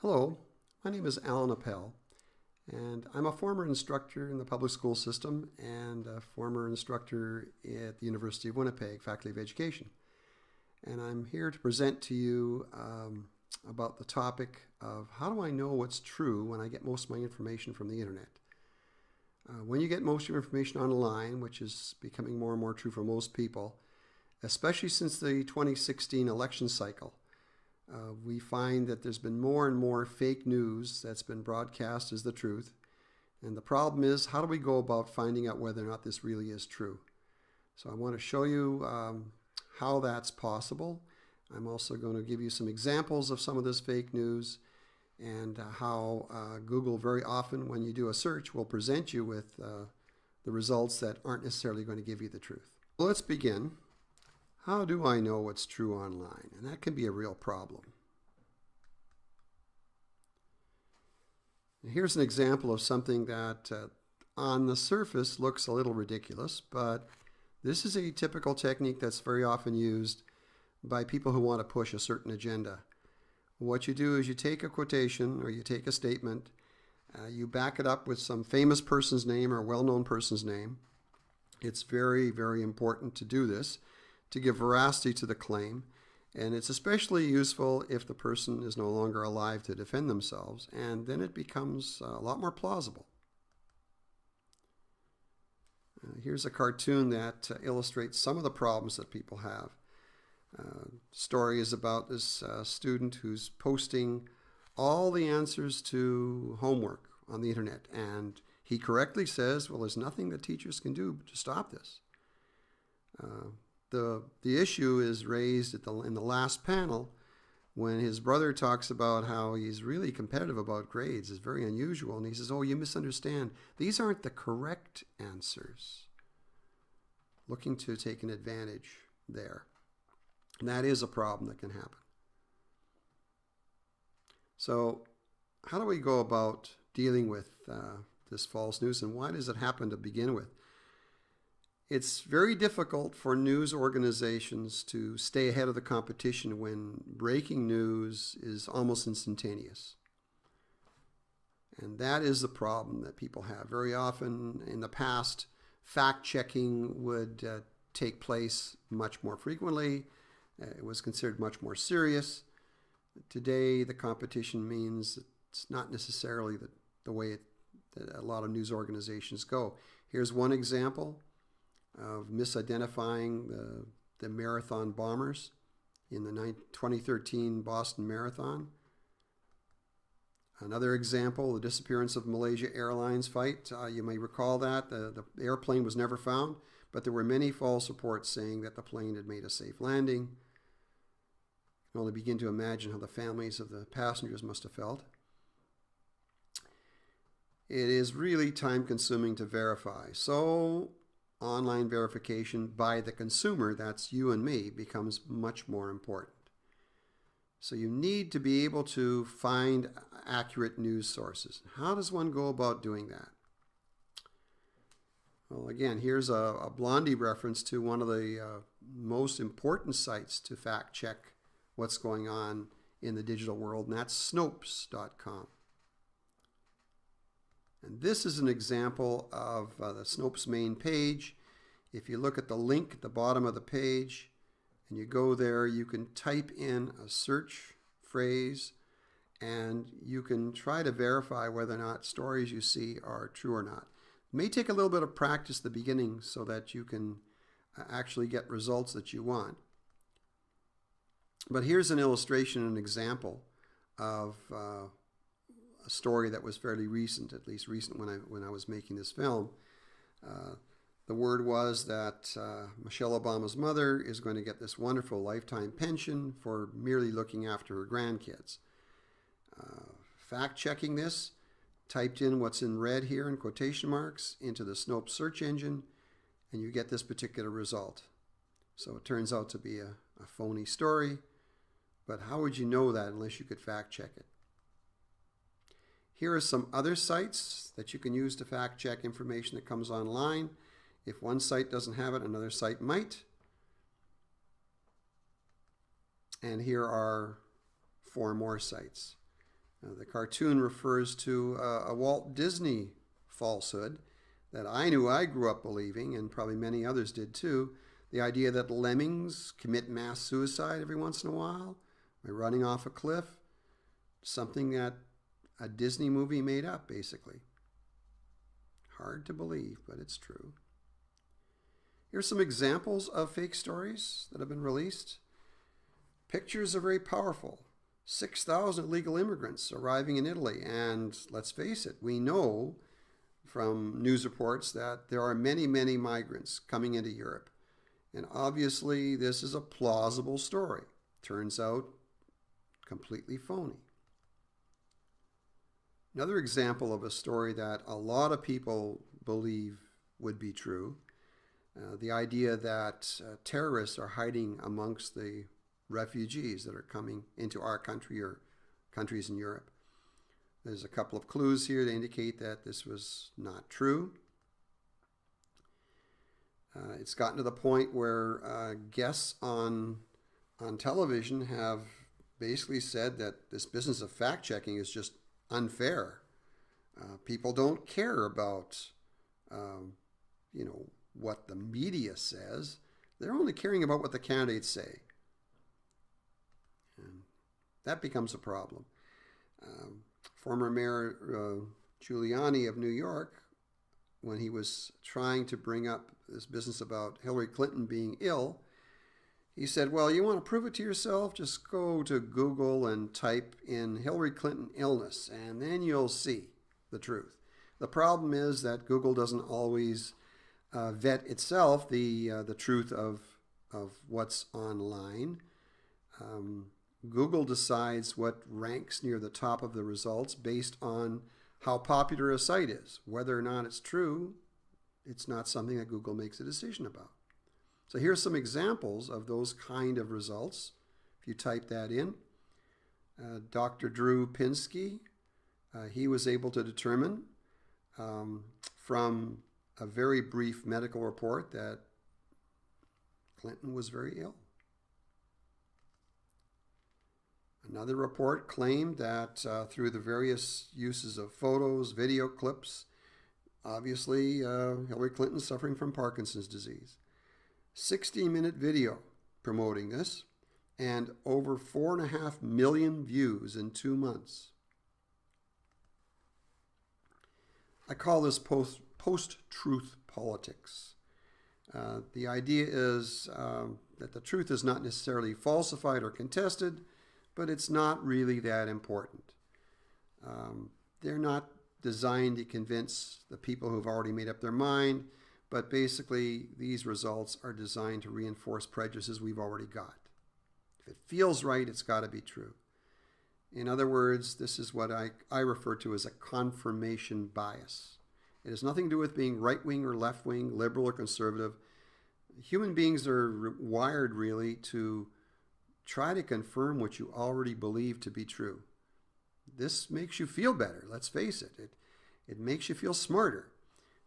Hello, my name is Alan Appel, and I'm a former instructor in the public school system and a former instructor at the University of Winnipeg, Faculty of Education. And I'm here to present to you about the topic of how do I know what's true when I get most of my information from the internet. When you get most of your information online, which is becoming more and more true for most people, especially since the 2016 election cycle, we find that there's been more and more fake news that's been broadcast as the truth. And the problem is, how do we go about finding out whether or not this really is true? So I want to show you how that's possible. I'm also going to give you some examples of some of this fake news and how Google very often, when you do a search, will present you with the results that aren't necessarily going to give you the truth. Well, let's begin. How do I know what's true online? And that can be a real problem. Here's an example of something that on the surface looks a little ridiculous, but this is a typical technique that's very often used by people who want to push a certain agenda. What you do is you take a quotation or you take a statement, you back it up with some famous person's name or well-known person's name. It's very, very important to do this to give veracity to the claim, and it's especially useful if the person is no longer alive to defend themselves, and then it becomes a lot more plausible. Here's a cartoon that illustrates some of the problems that people have. Story is about this student who's posting all the answers to homework on the internet, and he correctly says, well, there's nothing that teachers can do to stop this. The issue is raised in the last panel when his brother talks about how he's really competitive about grades. It's very unusual. And he says, oh, you misunderstand. These aren't the correct answers. Looking to take an advantage there. And that is a problem that can happen. So how do we go about dealing with this false news, and why does it happen to begin with? It's very difficult for news organizations to stay ahead of the competition when breaking news is almost instantaneous. And that is the problem that people have. Very often in the past, fact-checking would take place much more frequently. It was considered much more serious. Today, the competition means it's not necessarily the way that a lot of news organizations go. Here's one example of misidentifying the marathon bombers in the 2013 Boston Marathon. Another example, the disappearance of Malaysia Airlines flight. You may recall that. The airplane was never found, but there were many false reports saying that the plane had made a safe landing. You can only begin to imagine how the families of the passengers must have felt. It is really time-consuming to verify. So online verification by the consumer, that's you and me, becomes much more important. So you need to be able to find accurate news sources. How does one go about doing that? Well, again, here's a Blondie reference to one of the most important sites to fact check what's going on in the digital world, and that's Snopes.com. And this is an example of the Snopes main page. If you look at the link at the bottom of the page and you go there, you can type in a search phrase and you can try to verify whether or not stories you see are true or not. It may take a little bit of practice at the beginning so that you can actually get results that you want. But here's an illustration, an example of a story that was fairly recent, at least recent when I was making this film. The word was that Michelle Obama's mother is going to get this wonderful lifetime pension for merely looking after her grandkids. Fact-checking this, typed in what's in red here in quotation marks into the Snopes search engine, and you get this particular result. So it turns out to be a phony story, but how would you know that unless you could fact-check it? Here are some other sites that you can use to fact check information that comes online. If one site doesn't have it, another site might. And here are 4 more sites. The cartoon refers to a Walt Disney falsehood that I knew I grew up believing, and probably many others did too. The idea that lemmings commit mass suicide every once in a while by running off a cliff. Something that a Disney movie made up, basically. Hard to believe, but it's true. Here's some examples of fake stories that have been released. Pictures are very powerful. 6,000 illegal immigrants arriving in Italy. And let's face it, we know from news reports that there are many, many migrants coming into Europe. And obviously, this is a plausible story. Turns out, completely phony. Another example of a story that a lot of people believe would be true, the idea that terrorists are hiding amongst the refugees that are coming into our country or countries in Europe. There's a couple of clues here to indicate that this was not true. It's gotten to the point where guests on television have basically said that this business of fact-checking is just unfair. People don't care about, what the media says. They're only caring about what the candidates say. And that becomes a problem. Former Mayor Giuliani of New York, when he was trying to bring up this business about Hillary Clinton being ill, he said, well, you want to prove it to yourself? Just go to Google and type in Hillary Clinton illness, and then you'll see the truth. The problem is that Google doesn't always vet itself the truth of what's online. Google decides what ranks near the top of the results based on how popular a site is. Whether or not it's true, it's not something that Google makes a decision about. So here's some examples of those kind of results. If you type that in, Dr. Drew Pinsky, he was able to determine from a very brief medical report that Clinton was very ill. Another report claimed that through the various uses of photos, video clips, obviously Hillary Clinton suffering from Parkinson's disease. 60-minute video promoting this, and over 4.5 million views in 2 months. I call this post-truth politics. The idea is that the truth is not necessarily falsified or contested, but it's not really that important. They're not designed to convince the people who've already made up their mind, but basically these results are designed to reinforce prejudices we've already got. If it feels right, it's got to be true. In other words, this is what I refer to as a confirmation bias. It has nothing to do with being right-wing or left-wing, liberal or conservative. Human beings are wired really to try to confirm what you already believe to be true. This makes you feel better, let's face it. It makes you feel smarter.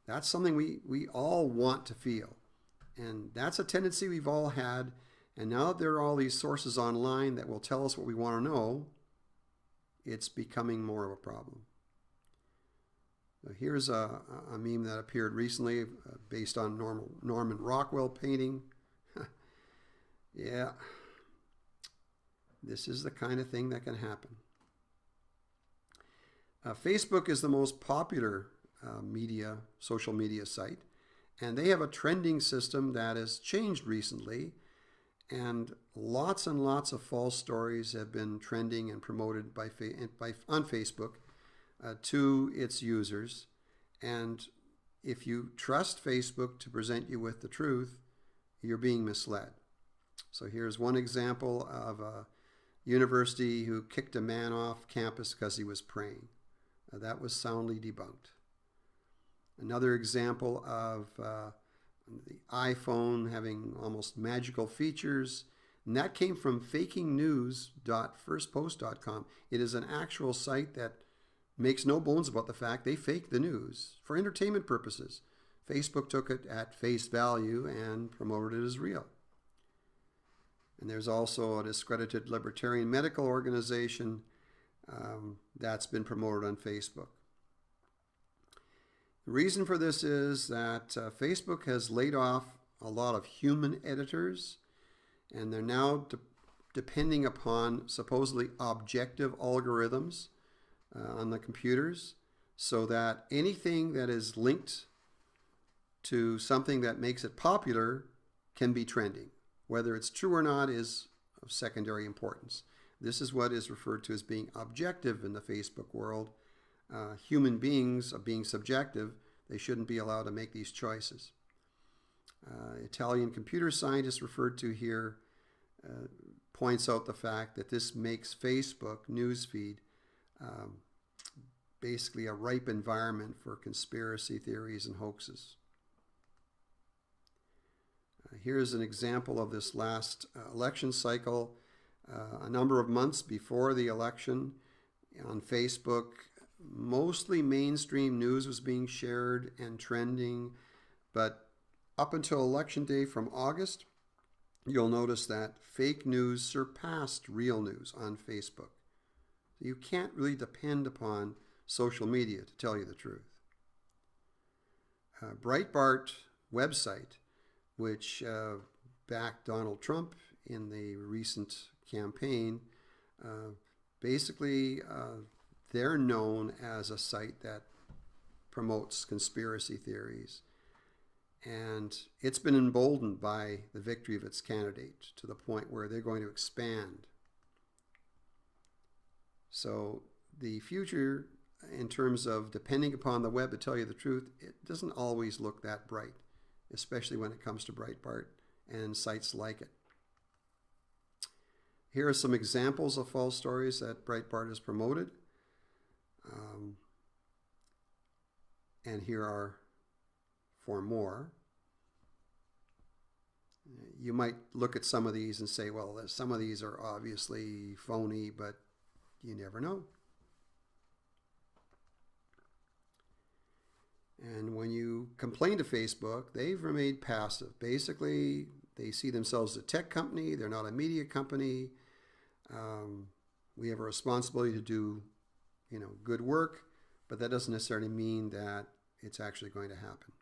That's something we all want to feel. And that's a tendency we've all had. And now that there are all these sources online that will tell us what we want to know, it's becoming more of a problem. So here's a meme that appeared recently based on Norman Rockwell painting. Yeah, this is the kind of thing that can happen. Facebook is the most popular social media site, and they have a trending system that has changed recently, and lots of false stories have been trending and promoted on Facebook to its users. And if you trust Facebook to present you with the truth, you're being misled. So here's one example of a university who kicked a man off campus because he was praying. That was soundly debunked. Another example of the iPhone having almost magical features, and that came from fakingnews.firstpost.com. It is an actual site that makes no bones about the fact they fake the news for entertainment purposes. Facebook took it at face value and promoted it as real. And there's also a discredited libertarian medical organization that's been promoted on Facebook. The reason for this is that Facebook has laid off a lot of human editors, and they're now depending upon supposedly objective algorithms on the computers, so that anything that is linked to something that makes it popular can be trending. Whether it's true or not is of secondary importance. This is what is referred to as being objective in the Facebook world. Human beings, being subjective, they shouldn't be allowed to make these choices. Italian computer scientist referred to here points out the fact that this makes Facebook newsfeed basically a ripe environment for conspiracy theories and hoaxes. Here's an example of this last election cycle. A number of months before the election, on Facebook, mostly mainstream news was being shared and trending, but up until election day from August, you'll notice that fake news surpassed real news on Facebook. You can't really depend upon social media to tell you the truth. Breitbart website, which backed Donald Trump in the recent campaign, basically they're known as a site that promotes conspiracy theories, and it's been emboldened by the victory of its candidate to the point where they're going to expand. So the future in terms of depending upon the web to tell you the truth, it doesn't always look that bright, especially when it comes to Breitbart and sites like it. Here are some examples of false stories that Breitbart has promoted. And here are 4 more. You might look at some of these and say, well, some of these are obviously phony, but you never know. And when you complain to Facebook, they've remained passive. Basically, they see themselves as a tech company. They're not a media company. We have a responsibility to do, good work, but that doesn't necessarily mean that it's actually going to happen.